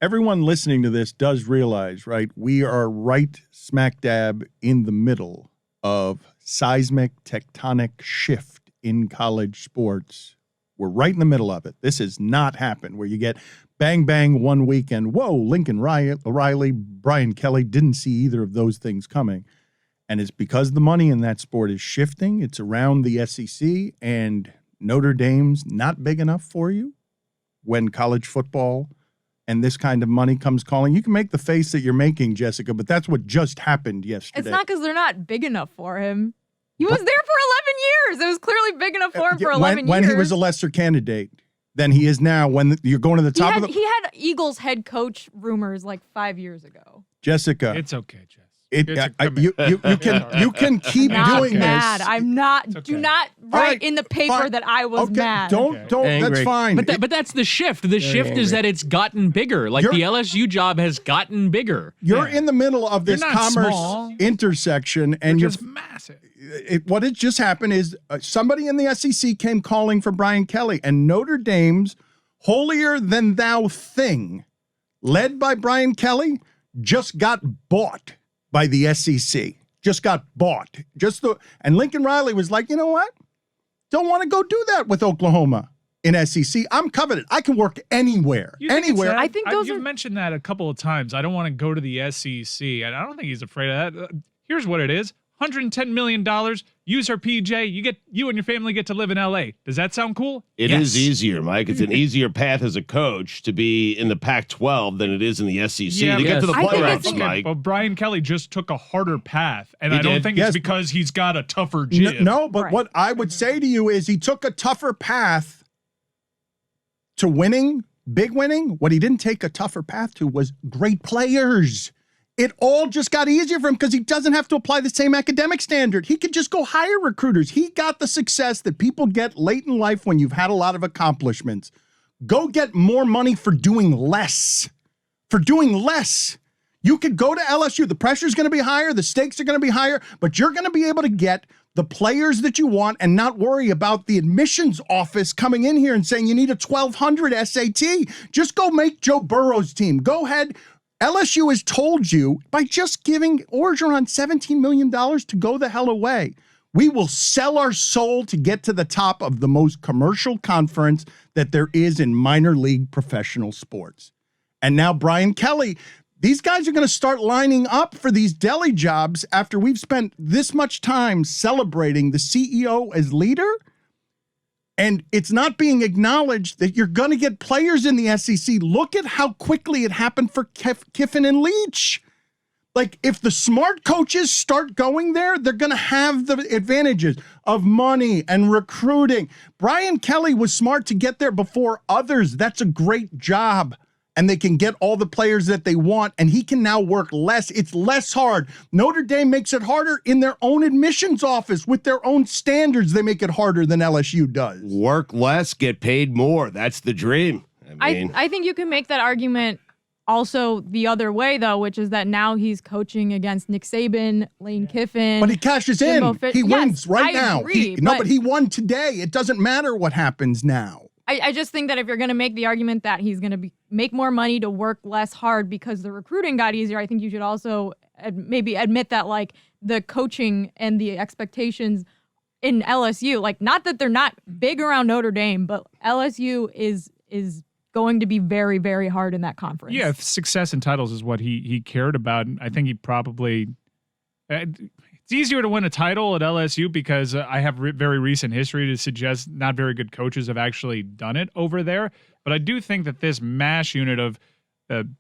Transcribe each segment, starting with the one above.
everyone listening to this does realize, right? We are right smack dab in the middle of seismic tectonic shift in college sports. We're right in the middle of it. This has not happened where you get bang, bang one weekend. Whoa, Lincoln Riley, Brian Kelly, didn't see either of those things coming. And it's because the money in that sport is shifting. It's around the SEC, and Notre Dame's not big enough for you when college football and this kind of money comes calling. You can make the face that you're making, Jessica, but that's what just happened yesterday. It's not because they're not big enough for him. He was there for 11 years. It was clearly big enough for him for 11 years. When he was a lesser candidate than he is now, when you're going to the top of the... He had Eagles head coach rumors like 5 years ago. Jessica. It's okay, Jess. You can keep doing this. Mad. I'm not. Okay. Do not write in the paper that I was mad. Don't. That's fine. But that's the shift. The shift is that it's gotten bigger. Like the LSU job has gotten bigger. You're in the middle of this commerce intersection, and you're just massive. What had just happened is somebody in the SEC came calling for Brian Kelly, and Notre Dame's holier-than-thou thing, led by Brian Kelly, just got bought by the SEC. Just got bought. And Lincoln Riley was like, you know what? Don't want to go do that with Oklahoma in SEC. I'm coveted. I can work anywhere. Anywhere. I think you've mentioned that a couple of times. I don't want to go to the SEC, and I don't think he's afraid of that. Here's what it is. $110 million, use her PJ, you and your family get to live in LA. Does that sound cool? It is easier, Mike. It's an easier path as a coach to be in the Pac-12 than it is in the SEC to get to the playoffs, Mike. But Brian Kelly just took a harder path, and I don't think it's because he's got a tougher jib. No, but what I would say to you is he took a tougher path to winning, big winning. What he didn't take a tougher path to was great players. It all just got easier for him because he doesn't have to apply the same academic standard. He could just go hire recruiters. He got the success that people get late in life when you've had a lot of accomplishments. Go get more money for doing less. For doing less. You could go to LSU. The pressure's going to be higher. The stakes are going to be higher. But you're going to be able to get the players that you want and not worry about the admissions office coming in here and saying you need a 1,200 SAT. Just go make Joe Burrow's team. Go ahead. LSU has told you by just giving Orgeron $17 million to go the hell away. We will sell our soul to get to the top of the most commercial conference that there is in minor league professional sports. And now Brian Kelly, these guys are going to start lining up for these deli jobs after we've spent this much time celebrating the CEO as leader. And it's not being acknowledged that you're going to get players in the SEC. Look at how quickly it happened for Kiffin and Leach. Like, if the smart coaches start going there, they're going to have the advantages of money and recruiting. Brian Kelly was smart to get there before others. That's a great job. And they can get all the players that they want, and he can now work less. It's less hard. Notre Dame makes it harder in their own admissions office with their own standards. They make it harder than LSU does. Work less, get paid more. That's the dream. I think you can make that argument also the other way, though, which is that now he's coaching against Nick Saban, Lane Kiffin. But he cashes in. He wins right now. Agree, but he won today. It doesn't matter what happens now. I just think that if you're going to make the argument that he's going to make more money to work less hard because the recruiting got easier, I think you should also maybe admit that, like, the coaching and the expectations in LSU, like, not that they're not big around Notre Dame, but LSU is going to be very, very hard in that conference. Yeah, success and titles is what he cared about. I think he probably... It's easier to win a title at LSU because I have very recent history to suggest not very good coaches have actually done it over there. But I do think that this mash unit of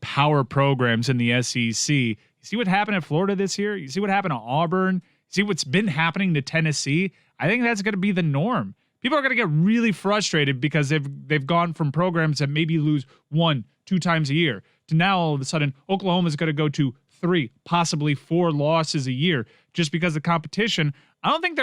power programs in the SEC, you see what happened at Florida this year? You see what happened to Auburn? You see what's been happening to Tennessee? I think that's going to be the norm. People are going to get really frustrated because they've gone from programs that maybe lose 1-2 times a year to now all of a sudden Oklahoma's going to go to 3, possibly 4 losses a year just because of competition. I don't think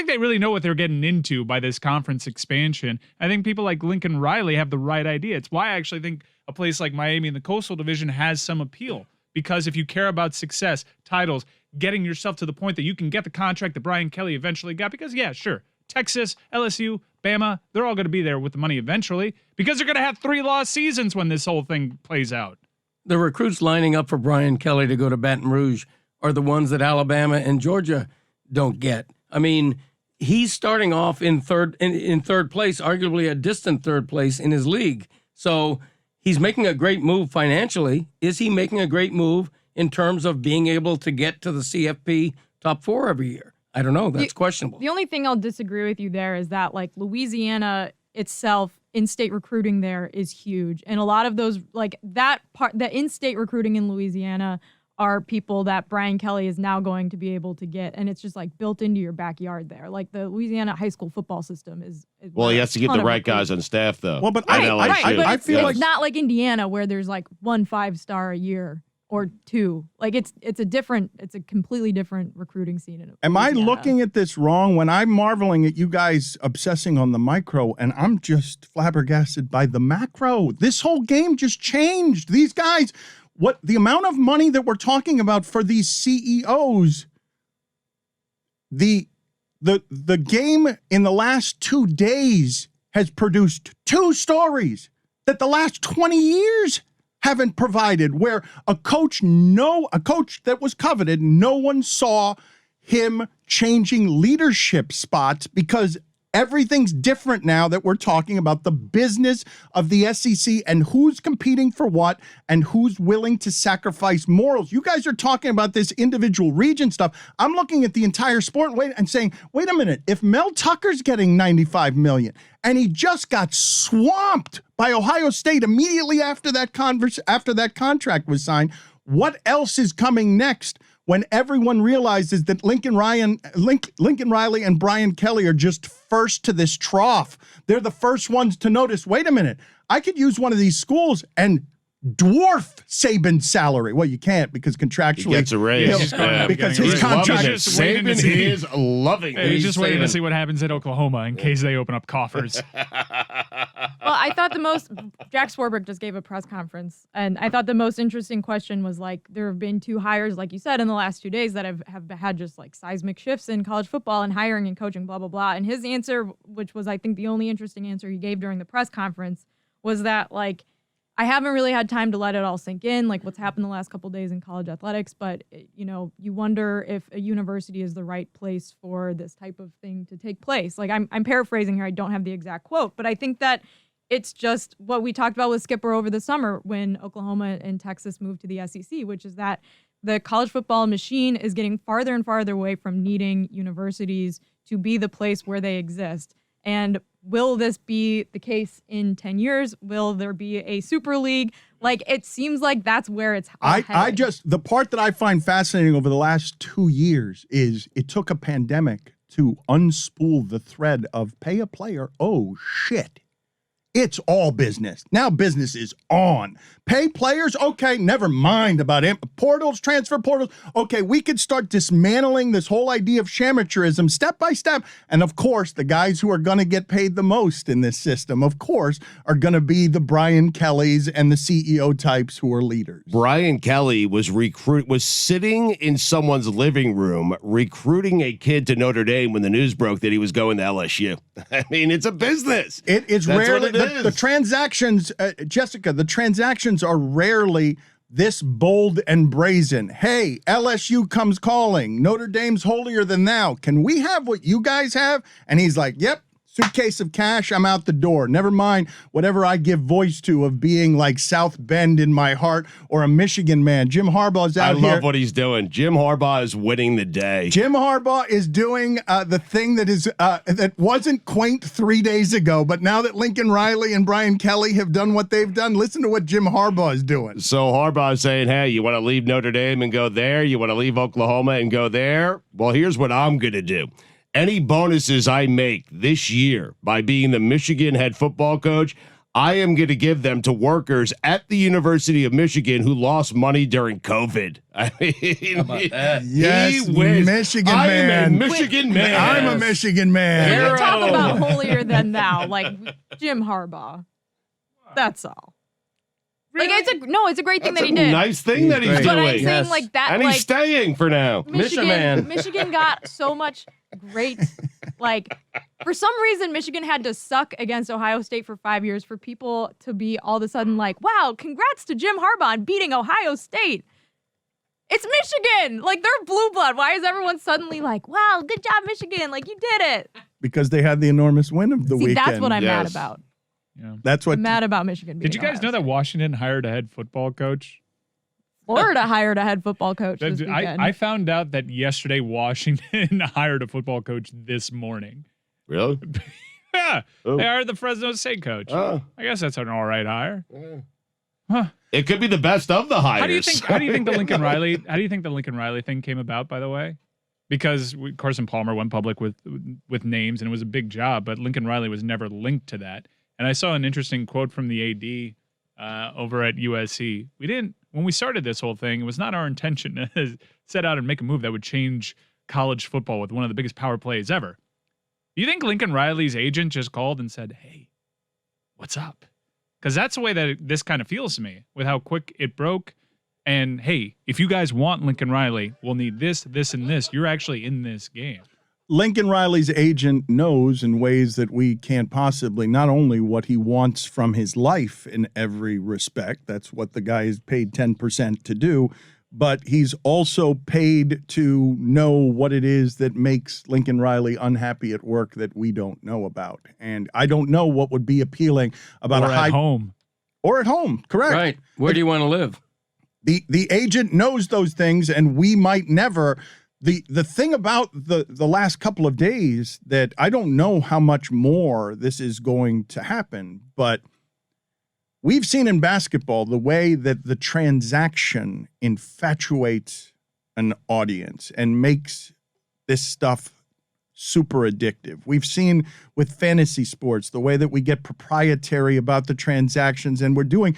they really know what they're getting into by this conference expansion. I think people like Lincoln Riley have the right idea. It's why I actually think a place like Miami in the Coastal Division has some appeal, because if you care about success, titles, getting yourself to the point that you can get the contract that Brian Kelly eventually got, because yeah, sure, Texas, LSU, Bama, they're all going to be there with the money eventually because they're going to have 3 lost seasons when this whole thing plays out. The recruits lining up for Brian Kelly to go to Baton Rouge are the ones that Alabama and Georgia don't get. I mean, he's starting off in third place, arguably a distant third place in his league. So he's making a great move financially. Is he making a great move in terms of being able to get to the CFP top 4 every year? I don't know. That's questionable. The only thing I'll disagree with you there is that, like, Louisiana itself, in-state recruiting there is huge. And a lot of those, like, that part, the in-state recruiting in Louisiana are people that Brian Kelly is now going to be able to get. And it's just, like, built into your backyard there. Like, the Louisiana high school football system is well, he has to get the right guys on staff, though. Well, but Right, but I feel like it's not like Indiana where there's, like, 1 5-star a year. Or 2. Like it's a completely different recruiting scene. Am I looking at this wrong when I'm marveling at you guys obsessing on the micro and I'm just flabbergasted by the macro? This whole game just changed. These guys, what the amount of money that we're talking about for these CEOs, the game in the last 2 days has produced 2 stories that the last 20 years haven't provided, where a coach that was coveted, no one saw him changing leadership spots because everything's different now that we're talking about the business of the SEC and who's competing for what and who's willing to sacrifice morals. You guys are talking about this individual region stuff. I'm looking at the entire sport and saying, wait a minute, if Mel Tucker's getting $95 million and he just got swamped by Ohio State immediately after that contract was signed, what else is coming next? When everyone realizes that Lincoln Riley and Brian Kelly are just first to this trough. They're the first ones to notice, wait a minute, I could use one of these schools and dwarf Saban's salary. Well, you can't because contractually. He gets a raise. Because his contract. Saban is loving it. He's just waiting to see what happens at Oklahoma in case they open up coffers. Well, I thought Jack Swarbrick just gave a press conference, and I thought the most interesting question was, like, there have been 2 hires, like you said, in the last 2 days that have had just, like, seismic shifts in college football and hiring and coaching, blah, blah, blah. And his answer, which was, I think, the only interesting answer he gave during the press conference, was that, like, I haven't really had time to let it all sink in, like what's happened the last couple of days in college athletics, but, you know, you wonder if a university is the right place for this type of thing to take place. Like, I'm paraphrasing here. I don't have the exact quote, but I think that it's just what we talked about with Skipper over the summer when Oklahoma and Texas moved to the SEC, which is that the college football machine is getting farther and farther away from needing universities to be the place where they exist. And will this be the case in 10 years? Will there be a super league? Like, it seems like that's where it's the part that I find fascinating over the last 2 years is it took a pandemic to unspool the thread of pay a player. Oh, shit. It's all business. Now business is on. Pay players? Okay, never mind about portals, transfer portals. Okay, we could start dismantling this whole idea of amateurism step by step. And of course, the guys who are going to get paid the most in this system, of course, are going to be the Brian Kellys and the CEO types who are leaders. Brian Kelly was sitting in someone's living room recruiting a kid to Notre Dame when the news broke that he was going to LSU. I mean, it's a business. It is rarely the transactions, Jessica, the transactions are rarely this bold and brazen. Hey, LSU comes calling. Notre Dame's holier than thou. Can we have what you guys have? And he's like, yep. Suitcase of cash, I'm out the door. Never mind whatever I give voice to of being like South Bend in my heart or a Michigan man. Jim Harbaugh's out here. I love what he's doing. Jim Harbaugh is winning the day. Jim Harbaugh is doing the thing that is that wasn't quaint 3 days ago, but now that Lincoln Riley and Brian Kelly have done what they've done, listen to what Jim Harbaugh is doing. So Harbaugh is saying, hey, you want to leave Notre Dame and go there? You want to leave Oklahoma and go there? Well, here's what I'm going to do. Any bonuses I make this year by being the Michigan head football coach, I am going to give them to workers at the University of Michigan who lost money during COVID. I mean, how about that? Yes, Michigan man. I'm a Michigan man. I'm a Michigan man. We're talking about holier than thou, like Jim Harbaugh. That's all. Really? Like it's a great thing that he did. Nice thing that he's doing. But I'm saying like that, and he's staying for now. Michigan got so much great like For some reason, Michigan had to suck against Ohio State for 5 years for people to be all of a sudden like, wow, congrats to Jim Harbaugh on beating Ohio State. It's Michigan. Like, they're blue blood. Why is everyone suddenly like, wow, good job, Michigan. Like, you did it. Because they had the enormous win of the weekend. That's what I'm mad about. Yeah. That's what I'm mad about Michigan. Did you guys know that Washington hired a head football coach? Florida hired a head football coach this weekend. I found out that yesterday Washington hired a football coach this morning. Really? Yeah. Oh. They hired the Fresno State coach. Oh. I guess that's an all right hire. Yeah. Huh. It could be the best of the hires. How do you think the Lincoln Riley thing came about, by the way? Because Carson Palmer went public with names and it was a big job, but Lincoln Riley was never linked to that. And I saw an interesting quote from the AD over at USC. When we started this whole thing, it was not our intention to set out and make a move that would change college football with one of the biggest power plays ever. Do you think Lincoln Riley's agent just called and said, hey, what's up? Because that's the way that this kind of feels to me with how quick it broke. And hey, if you guys want Lincoln Riley, we'll need this, this, and this. You're actually in this game. Lincoln Riley's agent knows in ways that we can't possibly, not only what he wants from his life in every respect, that's what the guy is paid 10% to do, but he's also paid to know what it is that makes Lincoln Riley unhappy at work that we don't know about. And I don't know what would be appealing about Or at home. Or at home, correct. Right. Where do you want to live? The agent knows those things, and we might never. The thing about the last couple of days that I don't know how much more this is going to happen, but we've seen in basketball the way that the transaction infatuates an audience and makes this stuff super addictive. We've seen with fantasy sports the way that we get proprietary about the transactions, and we're doing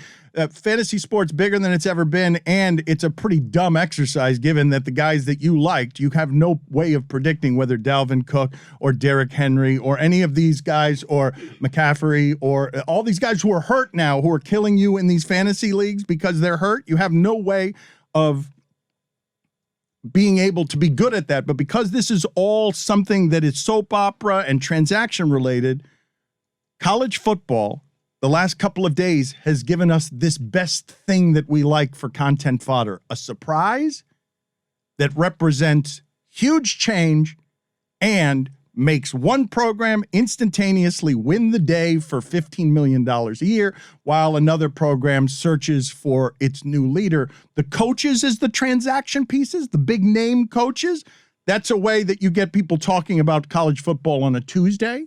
fantasy sports bigger than it's ever been, and it's a pretty dumb exercise given that the guys that you liked, you have no way of predicting whether Dalvin Cook or Derrick Henry or any of these guys or McCaffrey or all these guys who are hurt now, who are killing you in these fantasy leagues because they're hurt. You have no way of being able to be good at that. But because this is all something that is soap opera and transaction related, college football, the last couple of days has given us this best thing that we like for content fodder, a surprise that represents huge change and makes one program instantaneously win the day for $15 million a year, while another program searches for its new leader. The coaches is the transaction pieces, the big name coaches. That's a way that you get people talking about college football on a Tuesday,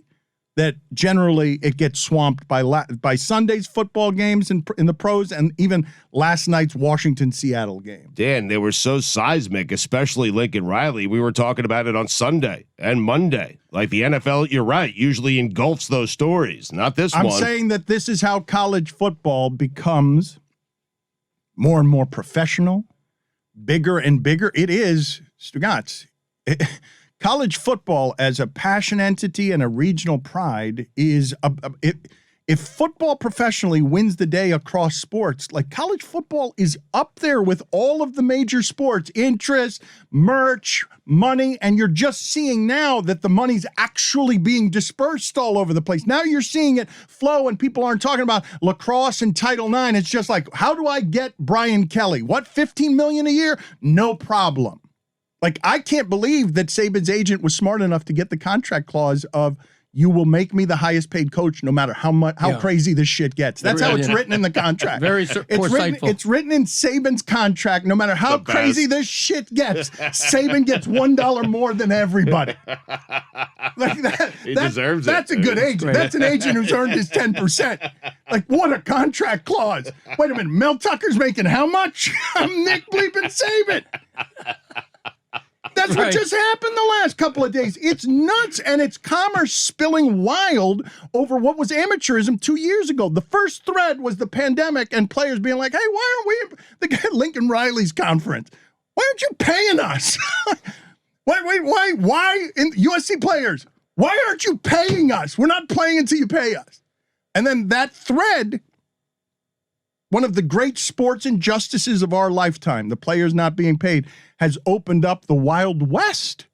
that generally it gets swamped by Sunday's football games in the pros and even last night's Washington-Seattle game. Dan, they were so seismic, especially Lincoln Riley. We were talking about it on Sunday and Monday. Like the NFL, you're right, usually engulfs those stories. Not this one. I'm saying that this is how college football becomes more and more professional, bigger and bigger. It is, Stugotz, college football as a passion entity and a regional pride is if football professionally wins the day across sports, like college football is up there with all of the major sports, interest, merch, money, and you're just seeing now that the money's actually being dispersed all over the place. Now you're seeing it flow and people aren't talking about lacrosse and Title IX. It's just like, how do I get Brian Kelly? What, $15 million a year? No problem. Like, I can't believe that Saban's agent was smart enough to get the contract clause of you will make me the highest paid coach no matter how crazy this shit gets. That's how it's written in the contract. Very foresightful. It's written in Saban's contract. No matter how crazy this shit gets, Saban gets $1 more than everybody. Like that, he deserves it. That's a good agent. That's an agent who's earned his 10%. Like, what a contract clause. Wait a minute. Mel Tucker's making how much? I'm Nick bleeping Saban. That's what just happened the last couple of days. It's nuts, and it's commerce spilling wild over what was amateurism 2 years ago. The first thread was the pandemic and players being like, hey, why aren't we the Lincoln Riley's conference? Why aren't you paying us? Why in USC players, why aren't you paying us? We're not playing until you pay us. And then that thread, one of the great sports injustices of our lifetime, the players not being paid, has opened up the Wild West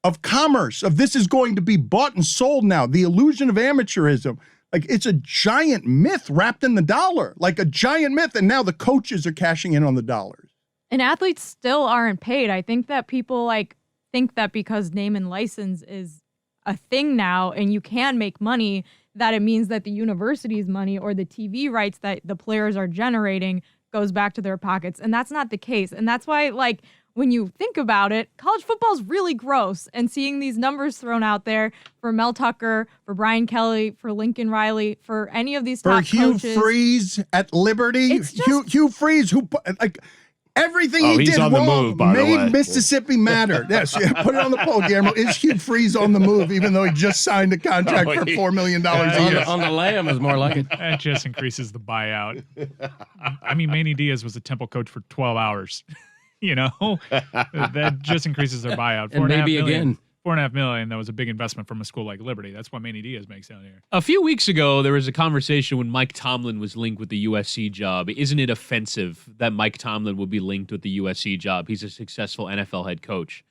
of commerce, of this is going to be bought and sold now. The illusion of amateurism. Like, it's a giant myth wrapped in the dollar, like a giant myth. And now the coaches are cashing in on the dollars. And athletes still aren't paid. I think that people like think that because name and license is a thing now and you can make money, that it means that the university's money or the TV rights that the players are generating goes back to their pockets. And that's not the case. And that's why, like, when you think about it, college football is really gross. And seeing these numbers thrown out there for Mel Tucker, for Brian Kelly, for Lincoln Riley, for any of these top coaches. For Hugh Freeze at Liberty. Hugh Freeze, who, like, everything he he's did on the wrong move, by the way. made Mississippi matter. Yes, yeah, put it on the poll, Guillermo. Is Hugh Freeze on the move, even though he just signed a contract for $4 million a year? On the lam is more like it. That just increases the buyout. I mean, Manny Diaz was a Temple coach for 12 hours. You know, that just increases their buyout. And maybe again. $4.5 million. That was a big investment from a school like Liberty. That's what Manny Diaz makes down here. A few weeks ago, there was a conversation when Mike Tomlin was linked with the USC job. Isn't it offensive that Mike Tomlin will be linked with the USC job? He's a successful NFL head coach.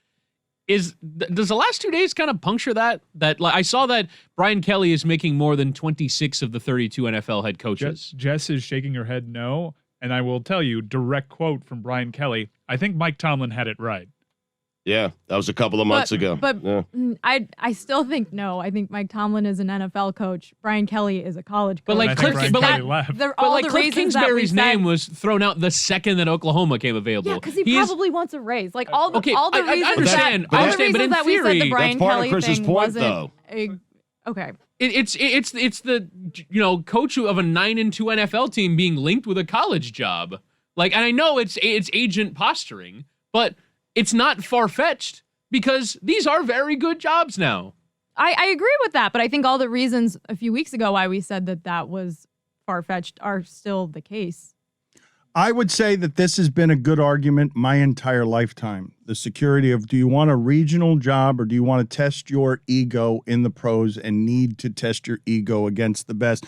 Does the last 2 days kind of puncture that? I saw that Brian Kelly is making more than 26 of the 32 NFL head coaches. Jess is shaking her head no, and I will tell you, direct quote from Brian Kelly, I think Mike Tomlin had it right. Yeah, that was a couple of months ago. But yeah. I still think no. I think Mike Tomlin is an NFL coach. Brian Kelly is a college coach. But like Cliff Kingsbury's name was thrown out the second that Oklahoma came available. Yeah, because he probably wants a raise. Like all the reasons I understand, but in that we said the Brian that's part Kelly of Chris's thing point, wasn't though. Okay. It's the coach of a 9-2 NFL team being linked with a college job. Like, and I know it's agent posturing, but it's not far-fetched because these are very good jobs now. I agree with that, but I think all the reasons a few weeks ago why we said that was far-fetched are still the case. I would say that this has been a good argument my entire lifetime. The security of, do you want a regional job or do you want to test your ego in the pros and need to test your ego against the best?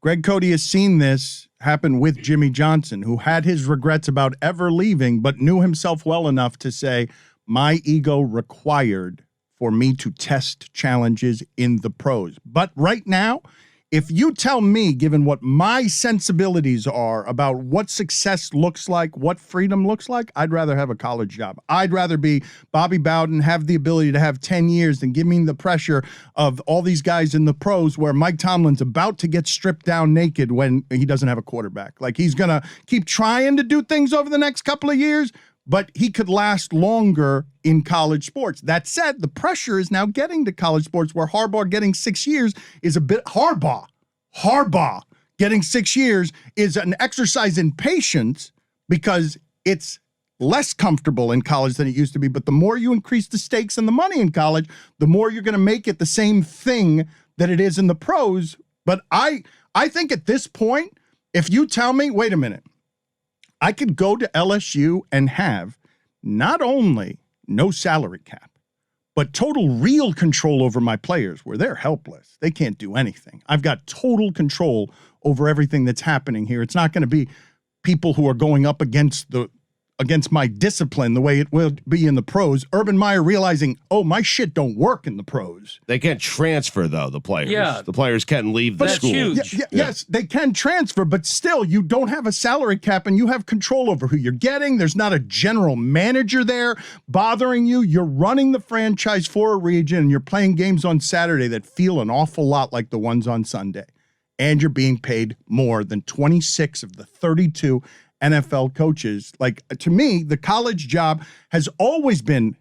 Greg Cody has seen this happen with Jimmy Johnson, who had his regrets about ever leaving, but knew himself well enough to say, my ego required for me to test challenges in the pros. But right now, if you tell me, given what my sensibilities are about what success looks like, what freedom looks like, I'd rather have a college job. I'd rather be Bobby Bowden, have the ability to have 10 years than give me the pressure of all these guys in the pros where Mike Tomlin's about to get stripped down naked when he doesn't have a quarterback. Like, he's going to keep trying to do things over the next couple of years, but he could last longer in college sports. That said, the pressure is now getting to college sports where Harbaugh getting 6 years is a bit Harbaugh getting 6 years is an exercise in patience because it's less comfortable in college than it used to be. But the more you increase the stakes and the money in college, the more you're going to make it the same thing that it is in the pros. But I think at this point, if you tell me, wait a minute, I could go to LSU and have not only no salary cap, but total real control over my players where they're helpless. They can't do anything. I've got total control over everything that's happening here. It's not going to be people who are going up against my discipline the way it will be in the pros. Urban Meyer realizing, oh, my shit don't work in the pros. They can't transfer, though, the players. Yeah. The players can leave the That's school. huge. Yes, they can transfer, but still, you don't have a salary cap and you have control over who you're getting. There's not a general manager there bothering you. You're running the franchise for a region and you're playing games on Saturday that feel an awful lot like the ones on Sunday. And you're being paid more than 26 of the 32 NFL coaches. Like, to me, the college job has always been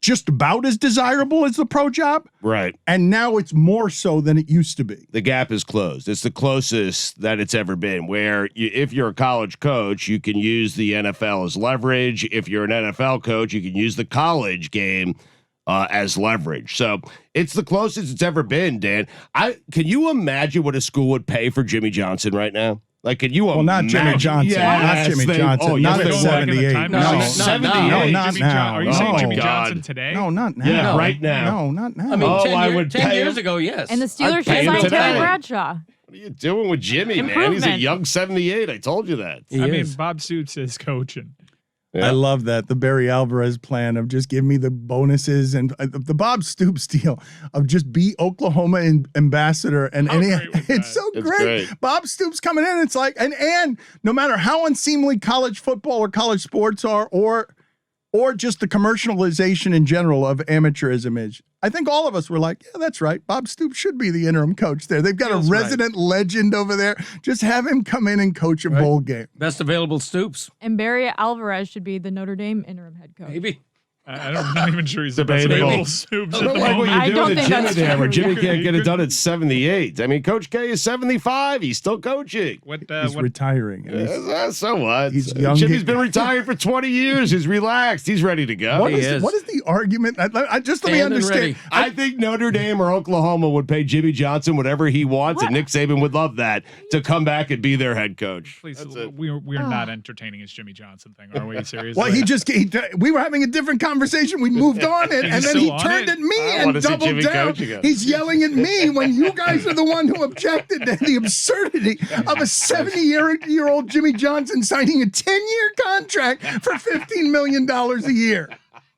just about as desirable as the pro job. Right. And now it's more so than it used to be. The gap is closed. It's the closest that it's ever been, where if you're a college coach, you can use the NFL as leverage. If you're an NFL coach, you can use the college game as leverage. So it's the closest it's ever been, Dan. Can you imagine what a school would pay for Jimmy Johnson right now? Like, can you imagine? Not Jimmy Johnson. Yes, not Jimmy Johnson. Oh, not yes, at they 78. No, No, 78. No, not now. Are you saying Jimmy God. Johnson today? No, not now. Yeah, right now. No, not now. I mean, Oh, 10, I year- would 10 pay years him. ago, yes. And the Steelers I'd pay should him sign today. Terry Bradshaw. What are you doing with Jimmy, man? He's a Improvement. young 78. I told you that. He I mean, is. Bob Stoops is coaching. Yeah. I love that. The Barry Alvarez plan of just give me the bonuses and the Bob Stoops deal of just be Oklahoma ambassador. And How great was it's that? so It's great. great. Bob Stoops coming in. It's like, and no matter how unseemly college football or college sports are, or just the commercialization in general of amateurism is, I think all of us were like, yeah, that's right. Bob Stoops should be the interim coach there. They've got Feels a right. resident legend over there. Just have him come in and coach a Right. bowl game. Best available Stoops. And Barry Alvarez should be the Notre Dame interim head coach. Maybe. I'm not even sure he's the best Debatable. available Stoops I at don't the like what moment. I you're don't doing to think Jimmy that's there, where true. Jimmy You can't could- get you it could- done at 78. I mean, Coach K is 75. He's still coaching. What He's retiring. And he's- So what? he's young. Jimmy's been retired for 20 years. He's relaxed. He's ready to go. What He is is. the argument? I just let me Stand and understand. ready. I think Notre Dame or Oklahoma would pay Jimmy Johnson whatever he wants, and Nick Saban would love that to come back and be their head coach. Please, That's it. we're not entertaining his Jimmy Johnson thing, are we? Seriously? Well, we were having a different conversation. We moved on, and then still he on turned it? at me I and wanna see doubled Jimmy down. coach again. He's yelling at me when you guys are the one who objected to the absurdity of a 70-year-old Jimmy Johnson signing a 10-year contract for $15 million a year.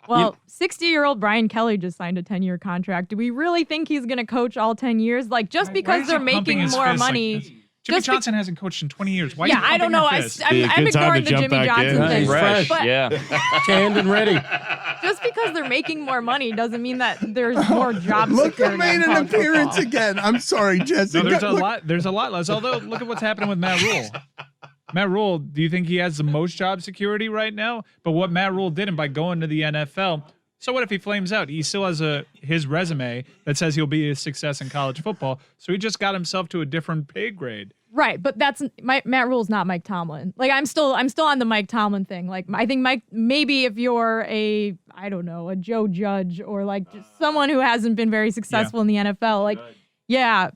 Well, 60-year-old Brian Kelly just signed a 10-year contract. Do we really think he's going to coach all 10 years? Like, just Why because is they're he pumping making his more fist like money. this? Jimmy just be- Johnson hasn't coached in 20 years. Why? yeah, are you I don't know. pumping your fist? Be a I'm good time to ignoring the jump Jimmy back Johnson in. thing. Fresh. But Yeah. Tanned and ready. just because they're making more money doesn't mean that there's more job Look who security. made in an college appearance football. again. I'm sorry, Jesse. No, there's a Look- lot. There's a lot less. Although, look at what's happening with Matt Rule. Matt Rule, do you think he has the most job security right now? But what Matt Rule did, and by going to the NFL, so what if he flames out? He still has his resume that says he'll be a success in college football. So he just got himself to a different pay grade. Right, but Matt Rule's not Mike Tomlin. Like I'm still on the Mike Tomlin thing. Like I think Mike, maybe if you're a Joe Judge or like just someone who hasn't been very successful in the NFL, like yeah,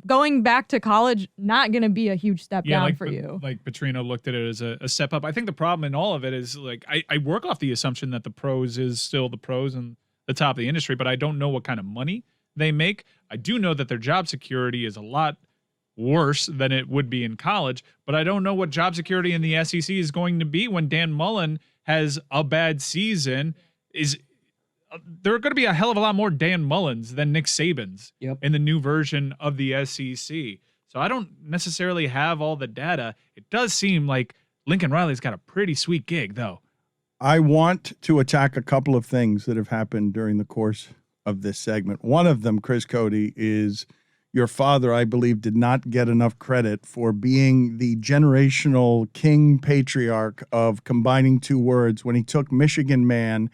going back to college not going to be a huge step down like, for you. Like Petrino looked at it as a step up. I think the problem in all of it is like I work off the assumption that the pros is still the pros and the top of the industry, but I don't know what kind of money they make. I do know that their job security is a lot worse than it would be in college, but I don't know what job security in the SEC is going to be when Dan Mullen has a bad season. There are going to be a hell of a lot more Dan Mullins than Nick Sabans in the new version of the SEC. So I don't necessarily have all the data. It does seem like Lincoln Riley's got a pretty sweet gig, though. I want to attack a couple of things that have happened during the course of this segment. One of them, Chris Cody, is your father, I believe, did not get enough credit for being the generational king patriarch of combining two words when he took Michigan man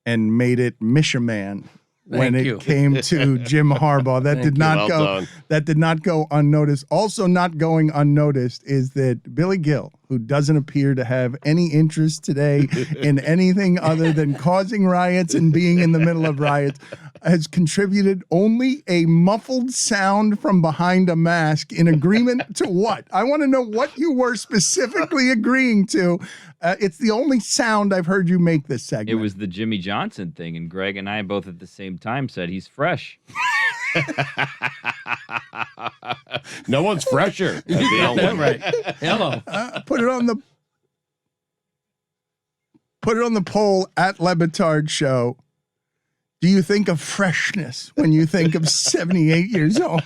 and made it Mishaman when Thank it you. came to Jim Harbaugh. That did not Well go done. that did not go unnoticed. Also not going unnoticed is that Billy Gill, who doesn't appear to have any interest today in anything other than causing riots and being in the middle of riots, has contributed only a muffled sound from behind a mask in agreement to what? I want to know what you were specifically agreeing to. It's the only sound I've heard you make this segment. It was the Jimmy Johnson thing, and Greg and I both at the same time said he's fresh. No one's fresher. than the old one. Right. Hello. Put it on the poll at LeBatard Show. Do you think of freshness when you think of 78 years old?